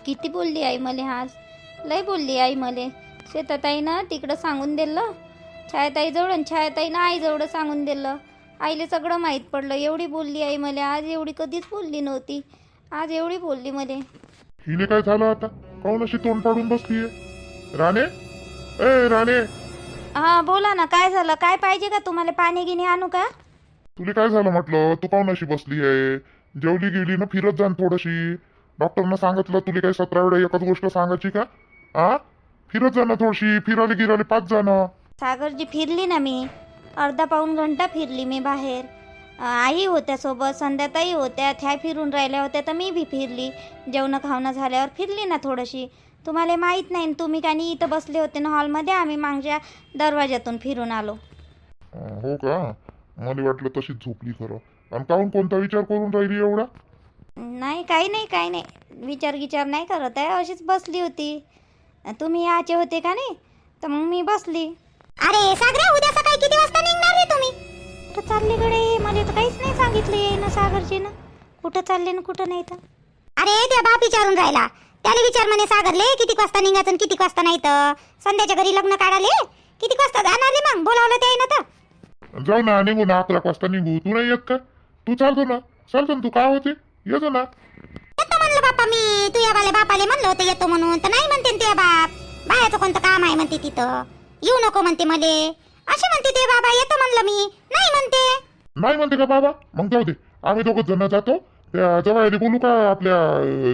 किती बोलली आई मले आज, लय बोलली आई मले. शेताताईनं तिकडं सांगून दिलं छायाताईजवळ, आणि छायाताईनं आईजवळ सांगून दिलं. आईले सगळं माहीत पडलं. एवढी बोलली आई मले आज, एवढी कधीच बोलली नव्हती. आज एवढी बोलली मले. हिने काय झालं आता? काऊन अशी तोंड पाडून बसलीये? राणे, ए राणे, हां बोला ना, काय झालं? काय पाहिजे का तुम्हाला? पाणी गिनी आणू का? तुला काय झालं म्हटलं? तू काऊन अशी बसली आहे? जेवली गेली ना, फिरत जा ना थोडीशी. डॉक्टरनं सांगितलं तुला काही 17 वेळा एकच गोष्ट सांगायची का? आ फिरत जा ना थोडीशी, फिरायला गिरायला पाच जा ना. सागरजी फिरली ना मी, अर्धा पाऊण घंटा फिरली मी बाहेर. आई होत्या सोबत, संध्याताई होत्या, त्या फिरून राहिल्या होत्या तर मी बी फिरली. जेवणं खावणं झाल्यावर फिरली ना थोडीशी. तुम्हाला माहीत नाही ना, तुम्ही का नाही इथं बसले होते ना हॉलमध्ये, आम्ही मागच्या दरवाज्यातून फिरून आलो. हो का? मला वाटलं तशीच झोपली खरं. आणि काऊन कोणता विचार करून राहिली एवढा? नाही काही नाही काही नाही, विचार नाही करत आहे, अशीच बसली होती. तुम्ही याचे होते का नाही, तर मग मी बसली. अरे सागरे, उद्या सकाळी किती वाजता निघणार रे तुम्ही? कुठं चालले गडे? मला तर काहीच नाही सांगितलं ना सागरजीनं, कुठं चालले ना कुठं नाही तर. अरे त्या बाप विचारून राहिला, त्याला विचार म्हणे सागरले किती वाजता निघायचं आणि किती वाजता नाही. तर संध्याच्या घरी लग्न काढाले, किती वाजता जाणार रे? मग बोलावलं ते ना. तर जाऊ ना, निघू ना, 11 वाजता निघू. तू नाही येत का? तू चालतो ना, चालतो ना. तू काय होते? येतो ना. येतो म्हणलं बाप्पा मी, तुझ्या बापाले म्हणलं होतं येतो म्हणून, तर नाही म्हणते तुझ्या बाप. बायाचं कोणतं काम आहे म्हणते तिथं, येऊ नको म्हणते मले, असे म्हणते ते बाबा. येतो म्हणलं मी, नाही म्हणते. नाही म्हणते का बाबा? मग जाऊ दे, आम्ही दोघंच जण जातो. त्या जवायला बोलू का आपल्या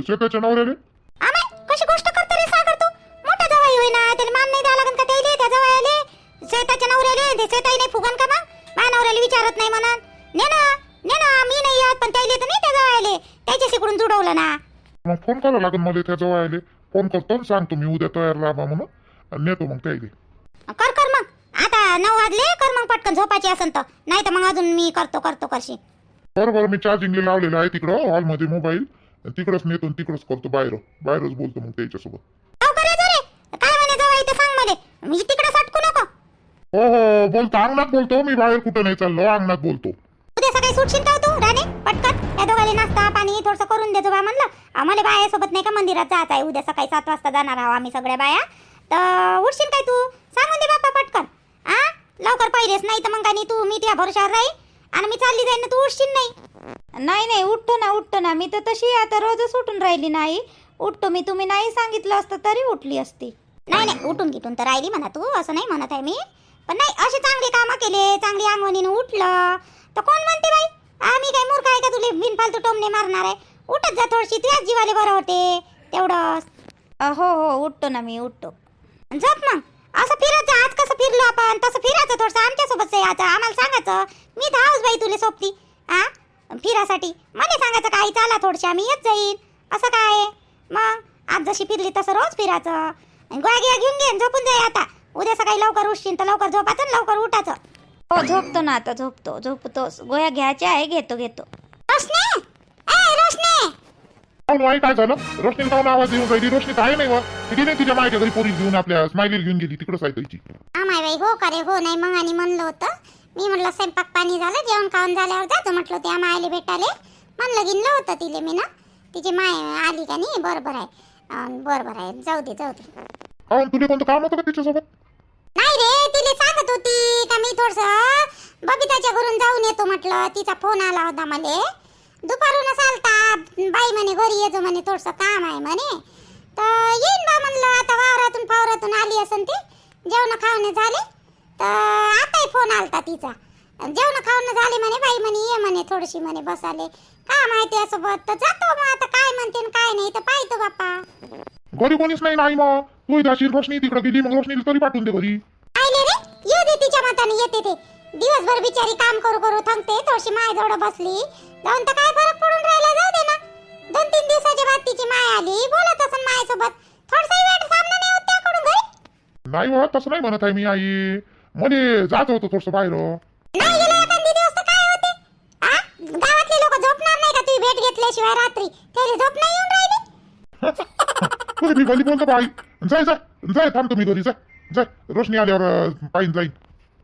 शेताच्या नवऱ्याने? आम्ही कशी गोष्ट करतो रे सागर तू? मोठा जवाई होय ना, त्याला मान नाही द्यावं लागेल का त्याला? त्या जवायाले, शेताच्या नवऱ्याले, ते शेताई नाही फुगन का? मग माझ्या नवऱ्याला विचारत नाही म्हणून. ने ना मी नाही येत, पण त्याला तर नाही त्या जवायाले, त्याच्याशीकडून जुडवलं ना. मग फोन करावं लागेल मला त्या जवायले. फोन करतो आणि सांगतो मी उद्या तयार राहा म्हणून, आणि नेतो मग त्याला. कर मग, आता 9 वाजले, कर मग पटकन झोपायची असेल तर, नाही तर मग अजून मी करतो करशी. बरोबर, मी चार्जिंगला लावलेलं आहे तिकडं हॉलमध्ये मोबाईल. तिकडंच नेतो आणि तिकडंच करतो, बाहेरच बोलतो मग त्याच्यासोबत. लवकर ये रे, काय म्हणे जवाई ते सांग मला, मी तिकडे सटकू नको. हो हो बोलतो, अंगणात बोलतो मी, बाहेर कुठं नाही चाललो, अंगणात बोलतो. उद्या सकाळी सुटशील का तू राणे? पटकन त्या दोघांना नाश्ता पाणी थोडंसं करून देतो बा म्हणलं. आम्हाला बायासोबत नाही का मंदिरात जायचं आहे, उद्या सकाळी 7 वाजता जाणार आहोत आम्ही सगळ्या बाया. तर उठशील काय तू? सांगून दे बाप्पा पटकन. लवकर पहिलेच, नाही तर मग काय नाही, तू मी त्या भरोशावर राहील आणि मी चालली जाईन ना, तू उठशील नाही. नाही उठतो ना मी तर तशी आता रोजच उठून राहिली नाही. उठतो मी, तुम्ही नाही सांगितलं असतं तरी उठली असती. नाही उठून गिटून तर राहिली म्हणा तू, असं नाही म्हणत आहे मी. पण नाही, असे चांगले कामं केले, चांगली अंगवणीनं उठलं तर कोण म्हणते बाई आम्ही काय मूर्ख आहे का तुले बिनफालतू टोमणे मारणार आहे? उठत जा थोडीशी, तुझ्याच जीवाले बरं होते तेवढंच. हो उठतो ना मी, उठतो. झोप मग. असं फिरत जा, आज कसं फिरलो आपण तसं फिरायचं, थोडंसं आमच्यासोबत यायचं, आम्हाला सांगायचं. मी तर हाऊस बाई तुले सोबती फिरासाठी. मला सांगायचं काही चाला थोडशी, आम्ही येत जाईन. असं काय मग, आज जशी फिरली तसं रोज फिरायचं. गोळ्या घेऊन घे, झोपून जाई आता. उद्या सकाळी लवकर उठशील तर लवकर झोपायचं आणि लवकर उठायचं. हो झोपतो ना आता, झोपतो. गोळ्या घ्यायच्या आहे, घेतो. रोशनी, ए रोशनी. काय झालं? रोशनी काऊन आवाज येऊन राहिली? रोशनी काय नाही वा, ती नाही तिच्या मायच्या घरी पोरी घेऊन, आपल्या स्माइलीला घेऊन गेली तिकडं सायकलची. आमाय बाई, हो का रे? हो नाही मग, आणि म्हणलं होतं मी, म्हटलं स्वयंपाक पाणी झालं, जेवण खाऊन झाल्यावर जातो म्हटलं त्या मायले भेटाले. म्हणलं गिनलं होतं तिले मी ना, तिची माय आली का नाही? बरोबर आहे, जाऊ दे. काऊन, तुला कोणतं काम होतं का तिच्यासोबत? नाही रे, तिला सांगत होती का मी थोडंसं बबिताच्या घरून जाऊन येतो म्हटलं. तिचा फोन आला होता मला दुपारूनच आलता. बाई म्हणे घरी येतो म्हणे, थोडंसं काम आहे म्हणे. तर येईन बा म्हणलं, आता वावरातून आली असन ती. जेवण खावणे झाले तर आताही फोन आलता तिचा. जेवण खावणं झाले म्हणे, बाई म्हणे ये म्हणे थोडीशी म्हणे बसाले, काम आहे त्यासोबत. तर जातो मग, आता काय म्हणते काय नाही तर पाहतो बाप्पा. घरी कोणीच नाही मग तू जाशील. रोशनी तिकडे गेली, मग रोशनीला तरी पाठवून दे घरी. आले रे, येऊ दे, तिच्या मताने येते ते. दिवसभर बिचारी काम करू थांबते, थोडीशी माय जवळ बसली जाऊन तर काय फरक पडून राहिला? जाऊ दे ना. 2-3 दिवसाच्या बाद तिची माय आली, बोलत असन मायसोबत. थोडसा वेळ सामना नाही होत त्याकडून घरी. नाही हो, तसं नाही म्हणत आहे मी आई. मध्ये जात होतो थोडस बाहेर. नाही गेला एखादी दिवस तर काय होते? गावातले लोक झोपणार नाही का तुझी भेट घेतल्याशिवाय रात्री? त्याला झोप नाही येऊन राहिली. मी घरी बोलतो बाई. जाय थांबतो मी घरी. जाय रोशनी आल्यावर पाहिजे जाईन.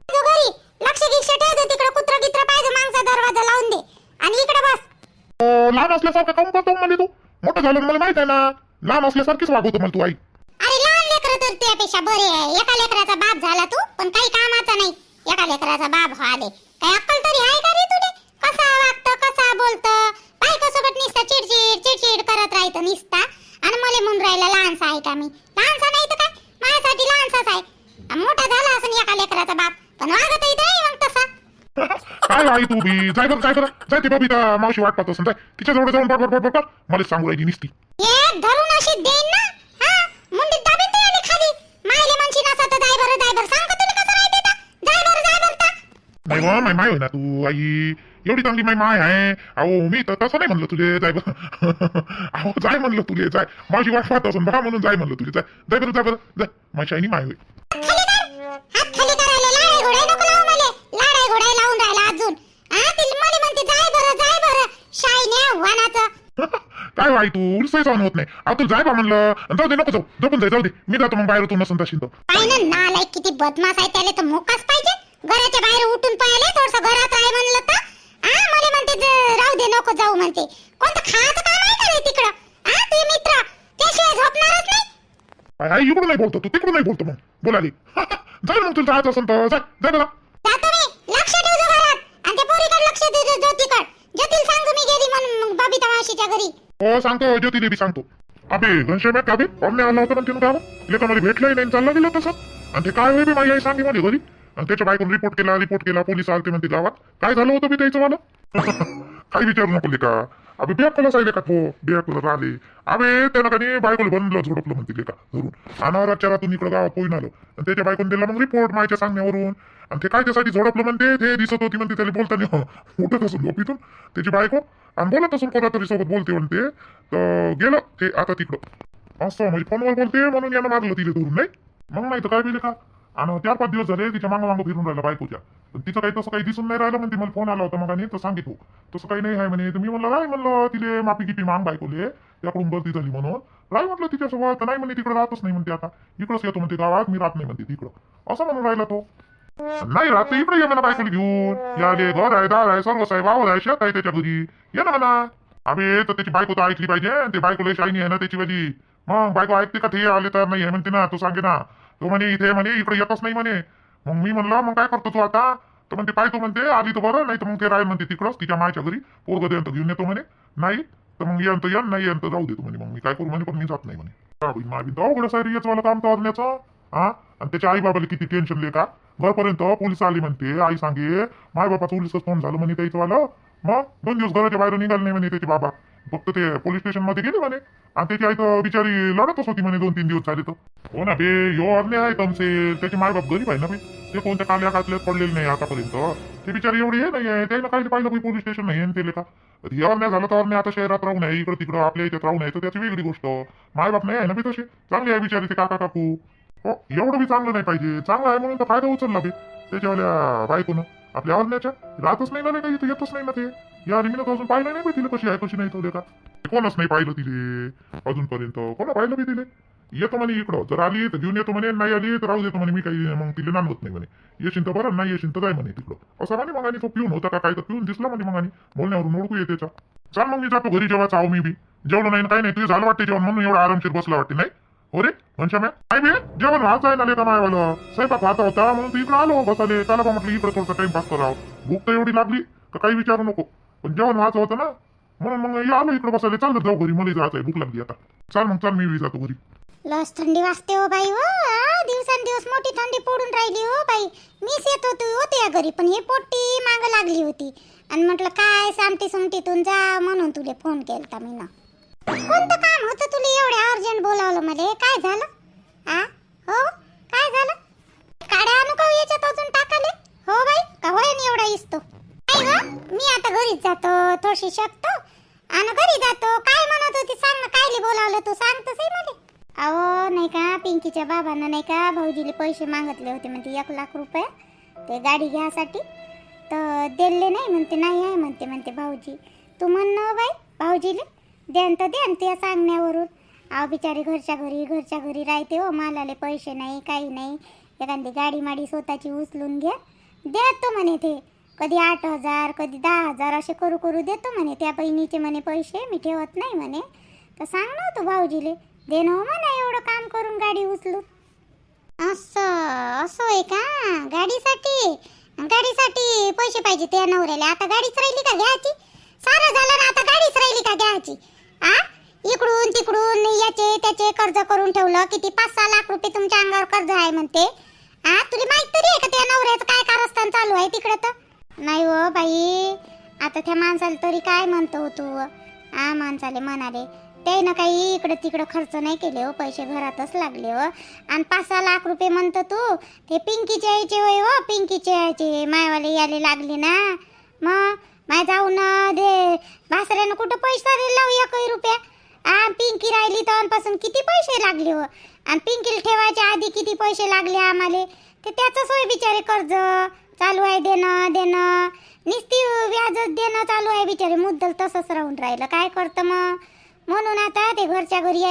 घरी लक्ष ठेव दे, तिकडे कुत्र गित्र पाहिजे, माणसा दरवाजा लावून दे आणि इकडे बस. लहान असल्यासारखं काम करतो मला तू. मोठं झालं मला माहित आहे ना. लहान असल्यासारखीच वागवतो मला तू आई. अरे लहान लेकरं तर त्यापेक्षा बरे आहे. एका लेकराचा बाप झाला तू पण काही कामाचा नाही. एका लेकराचा बाप व्हाले काय अक्कल तरी आहे का रे तुले? कसा वागतं कसा बोलतं बायकोसोबत नुसता चिडचिड चिडचिड करत राहतं नुसता. आणि मला म्हणून राहिला लहानसा आहे का मी? लहानसा नाही तर काय माझ्यासाठी लहानसाच आहे. मोठा झाला असं एका लेकराचा बाप पण वागत नाही मग तसा. काय आई तू बी जाय बरं जाय ते बबिता मावशी वाट पाहत असेल जाय तिच्याजवळ जाऊन बडबड मला सांगू राहिली निसती. एक धरून अशी देईन ना हा मुंडीत दाबीन ते आणि खाली मायले म्हणशी नसा तर जाय बरं सांग का तुला कसं राहते तर जाय बरं तर. नाही व माय होय ना तू आई एवढी चांगली माय आहे. अहो मी तर तसं नाही म्हणलं तुले जाय अहो जाय म्हणलं तुले जाय मावशी वाट पाहत असून बा म्हणून जाय म्हणलं तुले जाय बरं जाय माझी आईनी माय होय. हात खाली करायला लाडाई घोडाई नको लावू मला. लाडाई घोडाई लावून राहिला अजून. हा तिला मला म्हणते जाय बरं शाईन्या वानाचं. काय आई तू उलसही सहन होत नाही. अहो तू जाय बा म्हणलं जाऊ दे नको जाऊ दे मी जातो मग बाहेर तू नसून तशी तो. काय ना नालायक किती बदमाश आहे त्याला तर मोकाच पाहिजे. घराच्या बाहेर उठून पाहिले थोडस घरात आहे म्हणलं तर मला म्हणते राहू दे नको जाऊ म्हणते. कोणतं खायचं काम आहे का रे तिकडं? तुझे मित्र त्याशिवाय झोपणारच नाही. आई इकडून नाही बोलतो तू तिकडून नाही बोलतो मग बोलाली जाय मग तुला जायचं असेल तर जाय बघा. जातो मी लक्ष ठेव जो घरात आणि त्या पोरीकडे लक्ष दे ज्योतीकडे. ज्योतीला सांगतो मी गेली म्हणून बबिता मावशीच्या घरी. हो सांगतो ज्योतीला बी सांगतो. अबे घनश्याम का बे पाहुणे आला होता म्हणते ना लेखा मला भेटलंही नाही चालला गेलं तसं. आणि ते काय होय बी माझी आई सांगे मध्ये घरी. आणि त्याच्या बायकोने रिपोर्ट केला पोलीस आलते म्हणते गावात. काय झालं होतं बी त्याचं मला काही विचारू नको लेका. अबे बियाकुला सायले का तो बियाकुला आले. अबे त्यानं कधी बायकोला बनलं झोडपलं म्हणते लेका धरून. आणि रातच्या रातून इकडं गावात पोईन आलं आणि त्याच्या बायकोने दिला मग रिपोर्ट मायच्या सांगण्यावरून. आणि ते काय त्यासाठी झोडपलं म्हणते ते दिसत होती म्हणते त्याला बोलताना उठत असून झोपीतून त्याची बायको आणि बोलत असून कोणातरी सोबत बोलते म्हणते. तर गेलं ते आता तिकडं असं म्हणजे फोनवर बोलते म्हणून यानं मारलं तिला धरून नाही. मग नाही तर काय बिले का. आणि 4-5 दिवस झाले तिच्या मागं फिरून राहिला बायकोच्या. तिचं काही तसं काही दिसून नाही राहिलं म्हणते. मला फोन आला होता मग आणि तर सांगितलं तसं काही नाही आहे म्हणे. तर मी म्हणलं राय म्हणलं तिले माफी गिपी माग बायकोले त्याकडून गलती झाली म्हणून राय म्हटलं तिच्यासोबत. नाही म्हणे तिकडे राहतच नाही म्हणते. आता इकडंच येतो म्हणते गावात मी राहत नाही म्हणते तिकडं असं म्हणून राहिला तो. नाही राहत इकडे ये म्हणा बायकोला घेऊन. याले घर आहे दार आहे सर्वच आहे वावर आहे शेत आहे त्याच्या घरी ये ना म्हणा. अबे तर त्याची बायको तर ऐकली पाहिजे. ते बायकोला शाईनी आहे ना त्याची वाली. मग बायको ऐकते का ते आले तर नाही आहे म्हणते ना. तो सांगे ना तो म्हणे इथे म्हणे इकडे येतच नाही म्हणे. मग मी म्हणलं मग काय करतो तू आता. तर म्हणते पाय तू म्हणते आली तर बरं नाही तर मग ते राहील म्हणते तिकडंच तिच्या मायच्या घरी. पोरगं देणं घेऊन येतो म्हणे. नाही तर मग येणं तर नाही येणं तर जाऊ देतो म्हणे. मग मी काय करू म्हणे पण मी जात नाही म्हणे. माझी अवघड सारी याचं काम करण्याचं. हा आणि त्याच्या आई बाबाला किती टेन्शन ले का. घरपर्यंत पोलीस आली म्हणते. आई सांगे माय बाबाचं पोलीसच फोन झालं म्हणे त्याचं वालं. मग 2 दिवस घराच्या बाहेर निघाले नाही म्हणे त्याचे बाबा. फक्त ते पोलीस स्टेशन मध्ये गेले म्हणे. आणि त्याची आई तर बिचारी लढतच होती म्हणे 2-3 दिवस झाले तर. हो ना बे यो अर्ने आहे तमसे. त्याचे माय बाप गरीब आहे ना बे. ते कोणत्या काल्या काचल्यात पडलेले नाही आतापर्यंत. ते बिचारी एवढी हे नाही आहे त्याला काही पाहिलं पोलीस स्टेशन नाही ते का. हे अर्ण्या झालं तर अर्ण्या आता शहरात राहू नये इकडं तिकडं आपल्या इथे राहू नये तर त्याची वेगळी गोष्ट. माय बाप नाही आहे ना बे तसे चांगले आहे बिचारी ते काका काकू. हो एवढं बी चांगलं नाही पाहिजे. चांगलं आहे म्हणून तर फायदा उचलला बे त्याच्यावाल्या बायकोनं आपल्या अर्ण्याच्या. राहतच नाही ना काही इथं येतच नाही ना ते. या रिमीनं तर अजून पाहिलं नाही बे तिला कशी आहे कशी नाही तो का. कोणच नाही पाहिलं तिले अजूनपर्यंत. कोणा पाहिलं बी तिले. येतो म्हणे इकडं जर आली तर घेऊन येतो म्हणे. नाही आली तर राहू देतो म्हणे. मी काही मग तिला नांदवत नाही म्हणे. येशील तर बरं नाही येशील तर जाय म्हणे तिकडं असं म्हणे. मग आणि तो पिऊन होता का काय तर पिऊन दिसला म्हणे. मग आणि बोलण्यावरून ओळखू येते त्याचा. चाल मग मी जातो घरी जेव्हा चाव मी बी. जेवलं नाही काही नाही तुझे झालं वाटते जेवण म्हणून एवढं आरामशीर बसला वाटते नाही. हो रे घनश्याम्या काय बे जेवण व्हायचं आहे ना लेका मायवालं. स्वयंपाक व्हायचा होता म्हणून तू इकडं आलो बसाले. त्याला का म्हटलं इकडे थोडंसं टाइमपास करावं. भूक तर एवढी लागली तर काही विचारू नको. पण जेवण व्हायचं होतं ना म्हणून मग आलो इकडे बसायला. चाललं जाऊ घरी मला जायचं आहे भूक लागली आता. चाल मग चाल मी जातो घरी. लस थंडी वाजते हो बाई. हो दिवसांदिवस मोठी थंडी पडून राहिली हो बाई. मीच येत होते या घरी पण हे पोट्टी मागं लागली होती. आणि म्हटलं काय सामटी सुमटीतून जा म्हणून तुले फोन केलता मी ना. कोणतं काम होतं तुला एवढे अर्जंट बोलावलं मला. काय झालं हो काय झालं. काड्या आणू का याच्यात अजून टाकाले. हो बाई का होय नाही एवढा इसतो. काय ग मी आता घरीच जातो थोडीशी शकतो आणि घरी जातो. काय म्हणत होती सांग ना. कायले बोलावलं तू सांगतच आहे मला. अहो नाही का पिंकीच्या बाबांना नाही का भाऊजीले पैसे मागितले होते म्हणते 1 लाख रुपये ते गाडी घ्यासाठी. तर दिले नाही म्हणते. नाही आहे म्हणते भाऊजी. तू म्हण ना बाई भाऊजीले द्यान तर द्यान त्या सांगण्यावरून. अहो बिचारी घरच्या घरी राहते हो. मालाले पैसे नाही काही नाही. एखादी गाडी माडी स्वतःची उचलून घ्या द्या तो म्हणे. ते कधी 8,000 कधी 10,000 असे करू देतो म्हणे. त्या बहिणीचे म्हणे पैसे मी ठेवत नाही म्हणे. तर सांग ना तू भाऊजीले दे ना हो म्हणा एवढं काम करून गाडी उचलून. असं असं आहे का? गाडीसाठी पैसे पाहिजे त्या नवऱ्याला. आता गाडीच राहिली का घ्यायची? सारं झालं ना, आता गाडीच राहिली का घ्यायची? आ इकडून तिकडून याचे त्याचे कर्ज करून ठेवलं. किती 5-6 लाख रुपये तुमच्या अंगावर कर्ज आहे म्हणते. तुला माहित तरी आहे का त्या नवऱ्याचं काय कारस्थान चालू आहे तिकडे? तर नाही हो बाई, आता त्या माणसाला तरी काय म्हणतो हो तू? माणसाले म्हणाले ते ना काही इकडे तिकडे खर्च नाही केले हो, पैसे घरातच लागले हो. आणि 5-6 लाख रुपये म्हणतो तू, ते पिंकीचे यायचे होय हो, पिंकीचे यायचे मायवाले याले लागले ना. मग माय जाऊन दे भासऱ्यानं कुठं पैसा दिला 1 रुपया. पिंकी राहिली तेव्हापासून किती पैसे लागले हो, आणि पिंकीला ठेवायच्या आधी किती पैसे लागले आम्हाला. ते त्याचंच होय बिचारे कर्ज चालू आहे, देणं निस्ती व्याजच देणं चालू आहे बिचारे. मुद्दल तसंच राहून राहिलं, काय करतं मग. म्हणून आता ते घरच्या घरी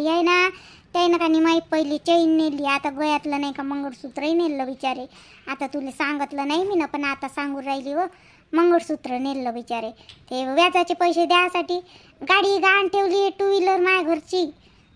आहे ना. त्यानं का निमाई पहिली चैन नेली, आता गळ्यातलं नाही का मंगळसूत्रही नेलं बिचारे. आता तुला सांगितलं नाही मी ना, पण आता सांगून राहिली हो, मंगळसूत्र नेलं बिचारे. ते व्याजाचे पैसे द्यासाठी गाडी गाण ठेवली 2 व्हीलर माय घरची.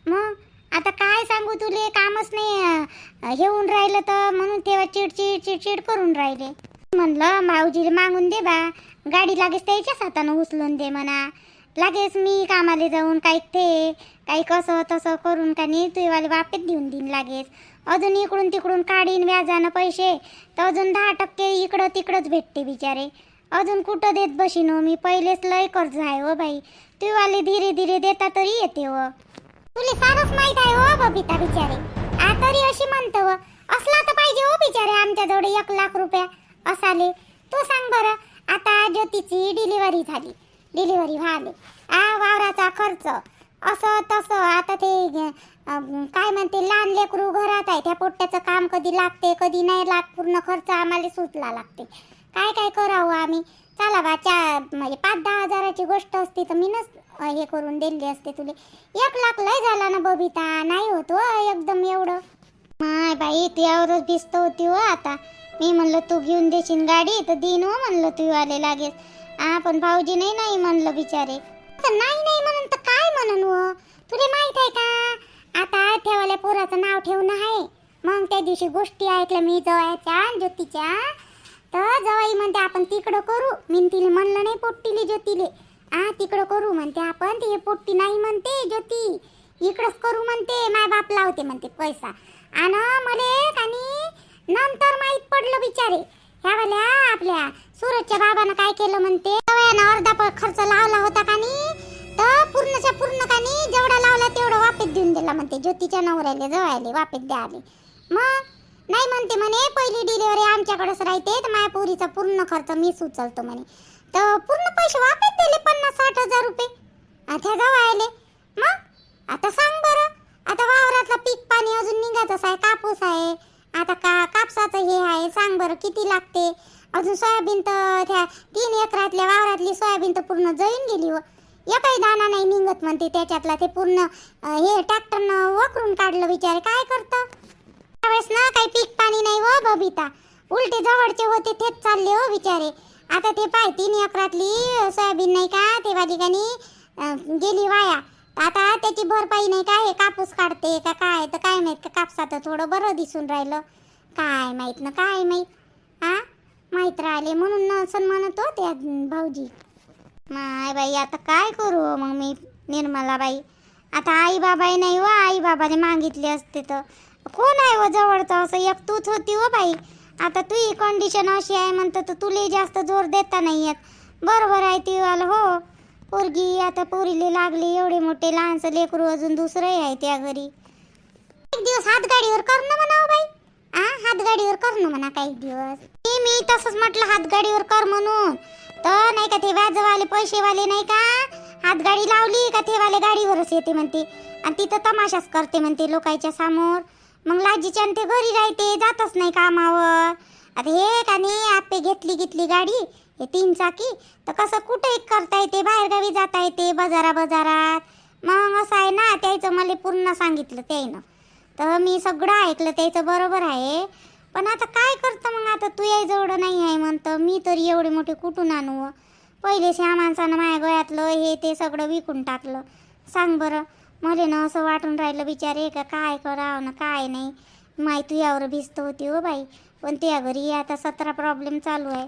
मग आता काय सांगू तुले, कामच नाही हे होऊन राहिलं, तर म्हणून तेव्हा चिडचिड करून राहिले. म्हणलं भाऊजीला मागून दे बा गाडी, लागेच त्याच्याच हातानं उचलून दे म्हणा. लागेच मी कामाला जाऊन काही कसं तसं करून का नाही तुझेवाले वापेत देऊन देईन लागेच. अजून इकडून तिकडून काढीन व्याजानं पैसे, तर अजून 10% इकडं तिकडंच भेटते बिचारे. अजून कुठं देत बसीन हो मी, पहिलेच लय कर्ज आहे हो बाई. तुझेवाले धीरे धीरे देता तरी येते हो. तुला सारंच माहित आहे हो बबिता बिचारे. तरी अशी म्हणतो हो, असला तर पाहिजे हो बिचारे आमच्याजवळ 1 लाख रुपया असाले. तू सांग बरं, आता ज्योतीची डिलिव्हरी व्हाले, वावराचा खर्च असं तसं. आता ते काय म्हणते, लहान लेकरू घरात आहे, त्या पोट्ट्याचं काम कधी लागते कधी नाही लागत, पूर्ण खर्च आम्हाला सुचला लागते. काय करावं आम्ही? चला बा म्हणजे 5-10 हजाराची गोष्ट असती तर मीनच हे करून दिली असते तुले. 1 लाख लय झाला ना बबिता, नाही होत हो एकदम एवढं. माय बाई तुझ्यावरच भिस्त होती हो. आता मी म्हणलं तू घेऊन देशील गाडी तर दिन हो म्हणलं तू आले लागेल. पण भाऊजी नाही म्हणलं बिचारे. नाही म्हणून तर काय म्हणून हो, तुला माहित आहे का? आता ठेवाल्या पोराचं नाव ठेवणं आहे. मग त्या दिवशी गोष्टी ऐकल्या मी जवळच्या ज्योतीच्या, तर जवाई म्हणते आपण तिकडं करू. मी तिला म्हणलं नाही पोट्टीले ज्योतीले, तिकडं करू म्हणते आपण. ते पोट्टी नाही म्हणते ज्योती, इकडंच करू म्हणते. माय बाप लावते म्हणते पैसा. आणि मले आणि नंतर माहीत पडलं बिचारे ह्यावाल्या आपल्या सूरजच्या बाबानं काय केलं म्हणते, अर्धा खर्च लावला होता का नाही, तर पूर्णच्या पूर्ण का नाही जेवढा लावला तेवढा वापेत देऊन दिला म्हणते ज्योतीच्या नवऱ्याले जवायले वापेत द्याले. मग नाही म्हणते म्हणे पहिली डिलिव्हरी आमच्याकडेच राहते, तर माझ्या पोरीचा पूर्ण खर्च मीच उचलतो म्हणे. तर पूर्ण पैसे वापेत दिले 50-60 हजार रुपये त्या जवायले. मग आता सांग बरं, आता वावरातला पीक पाणी अजून निघायचंच आहे, कापूस आहे, आता कापसाचं हे आहे. सांग बरं किती लागते. अजून सोयाबीन तर त्या 3 एकरातल्या वावरातली सोयाबीन तर पूर्ण जळून गेली हो. एकही दाणा नाही निघत म्हणते त्याच्यातला. ते पूर्ण हे ट्रॅक्टरनं वखरून काढलं बिचारे. काय करतं त्यावेळेस ना, काही पीक पाणी नाही हो बबिता. उलटे जवळचे होते तेच चालले हो बिचारे. आता ते पाय 3 एकरातली सोयाबीन नाही का ते वाजिकानी गेली वाया. आता त्याची भरपाई नाही का, हे कापूस काढते का काय, तर काय माहित. का कापसात थोडं बरं दिसून राहिलं, काय माहित ना, काय माहित. माहीत राहिले म्हणून असं म्हणत हो त्या भाऊजी. माय बाई आता काय करू मग मी निर्मला बाई. आता आई बाबाही नाही हो, आई बाबाने मागितले असते तर कोण आहे हो जवळचं. असं एक तूच होती हो बाई. आता तुझी कंडिशन अशी आहे म्हणतं तर तुला जास्त जोर देता नाही येत. बरोबर आहे ती वाला हो. पोरगी आता पोरीले लागली, एवढे मोठे लहानसं लेकरू, अजून दुसरंही आहे त्या घरी. एक दिवस हातगाडीवर करणं म्हणा बाई. हातगाडीवर करणं म्हणा काही दिवस. मी तसंच म्हटलं हातगाडीवर कर म्हणून. तर नाही का ते व्याजवाले पैसेवाले नाही का, हातगाडी लावली का ते वाले गाडीवरच येते म्हणते, आणि तिथं तमाशाच करते म्हणते लोकांच्या समोर. मग लाजीच्या ते घरी राहते, जातच नाही कामावर. आता हे का नाही आपे घेतली गाडी, हे 3 चाकी, तर कसं कुठेही करता येते, बाहेरगावी जाता येते, बाजारात. मग असं आहे ना, त्याचं मला पूर्ण सांगितलं त्यानं, तर मी सगळं ऐकलं त्याचं. बरोबर आहे, पण आता काय करतं मग. आता तू याय जवळ नाही आहे म्हणतं, मी तरी एवढे मोठे कुठून आणू. पहिलेच ह्या माणसानं माझ्या गळ्यातलं हे ते सगळं विकून टाकलं. सांग बरं. मला ना असं वाटून राहिलं बिचारे का काय करावं ना काय नाही. माय तू यावर भिस्त होती हो बाई, पण त्या घरी आता 17 प्रॉब्लेम चालू आहे.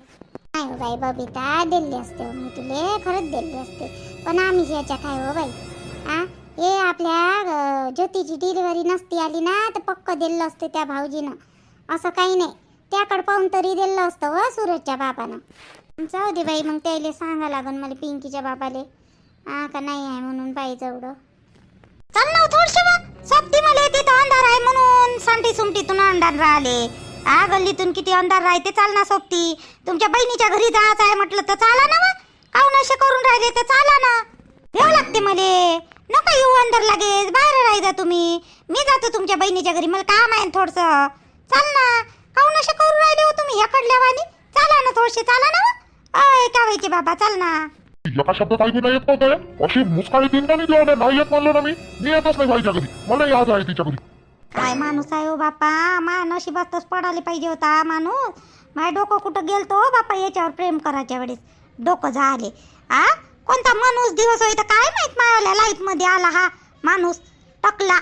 नाही हो बाई बबिता, दिल्ली असते हो मी तुले, खरंच दिल्ली असते. पण आम्ही ह्याच्यात आहे हो बाई. हे आपल्या ज्योतीची डिलिव्हरी नसती आली ना तर पक्क दिलं असते त्या भाऊजीनं. असं काही नाही, त्याकडं पाहून तरी दिलं असतं व सूरजच्या बाबानं. जाऊ दे बाई, मग त्याला सांगा लागन मला पिंकीच्या बाबाले का नाही आहे म्हणून पाहिजे एवढं. चल ना थोडशी सोबती मला तिथं अंधार आहे म्हणून सांटी सुमटीतून अंधार राहिले. गल्लीतून किती अंधार राहते. चाल ना सोबती, तुमच्या बहिणीच्या घरी जायचं आहे म्हटलं तर चाला ना. काऊन असे करून राहिले तर चाला ना. येऊ लागते मले, नका येऊ अंधार लागेल, बाहेर राहायचा तुम्ही. मी जातो तुमच्या बहिणीच्या घरी, मला काम आहे थोडंसं. चाल ना, काऊन असे करून राहिले हो तुम्ही ह्याकडल्या वाणी. चाला ना थोडशी, चाला ना. अय का व्हायचे बाबा, चाल ना. एका शब्दात ऐकू नाही येत नव्हतं. अशी मुस्काळी तीन का नाही नाही येत म्हणलं ना मी येतच नाही बाईच्या घरी. मला याद आहे तिच्या घरी. काय माणूस आहे हो बापा, मा नशिबातच पडायला पाहिजे होता माणूस. माय डोकं कुठं गेलतो बापा याच्यावर प्रेम करायच्या वेळेस. डोकं झाले. कोणता माणूस दिवस होई तर काय माहित माझ्या लाईफ मध्ये आला हा माणूस टकला.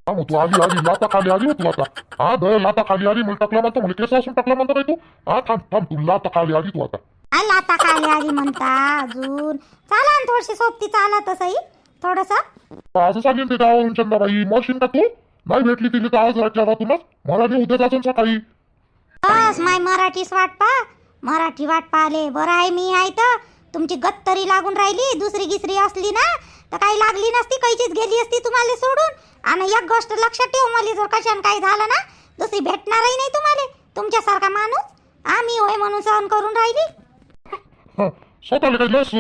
मग तू आली आली लाता खाली आली हो तू आता. दळ लाता खाली आली मला टाकला म्हणतो, मला केस असून टाकला म्हणतो काय तू. थांब थांब, तू लाता खाली आली तू आता. लाता खाली आली म्हणता अजून. चाला ना थोडीशी सोबती, चाला तसंही थोडस. असं सांगेन ते गावावरून चंदाबाई, मशीन का तू नाही भेटली तिने तर आज रातच्या रातूनच. मला नाही उद्या जाऊन सकाळी. बस माय मराठीच वाट पा, मराठी वाट पाले. बरं आहे मी आहे तर. तुमची गत्तरी लागून राहिली, दुसरी गिसरी असली ना तर काही लागली नसती, कैचीच गेली असती तुम्हाला सोडून. आणि एक गोष्ट लक्षात ठेव, मला जर कशाने काही झालं ना दुसरी भेटणारही नाही तुम्हाला तुमच्यासारखा माणूस. आम्ही होय म्हणून सहन करून राहिली. स्वतःला काही लस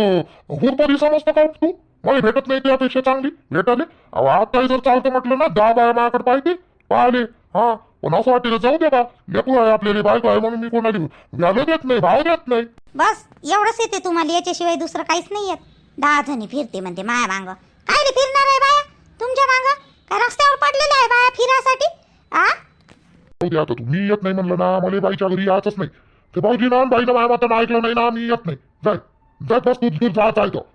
हुरपरी समजतं का तू. मला भेटत नाही त्यापेक्षा चांगली भेटाले. आता जर चालतं म्हटलं ना 10 बाया माझ्याकडे पाहिजे पाहिले. पण असं वाटतं जाऊ दे बा, लेकरू आहे आपल्याला, बायको आहे म्हणून मी कोणाला व्यालं देत नाही, भाव देत नाही. बस एवढंच येते तुम्हाला, याच्याशिवाय दुसरं काहीच नाही येत. 10 जणी फिरते म्हणते माया मांग. काय रे फिरणार आहे बाया तुमच्या मांग? काय रस्त्यावर पडलेल्या आहे बाया फिरासाठी? जाऊ दे आता, तू मी येत नाही म्हणलं ना, मला बाईच्या घरी यायचंच नाही. ते भाऊजी ना बाईनं माया माता ऐकलं नाही ना, मी येत नाही. जाय जाय बस, तू जायचं आहे तो.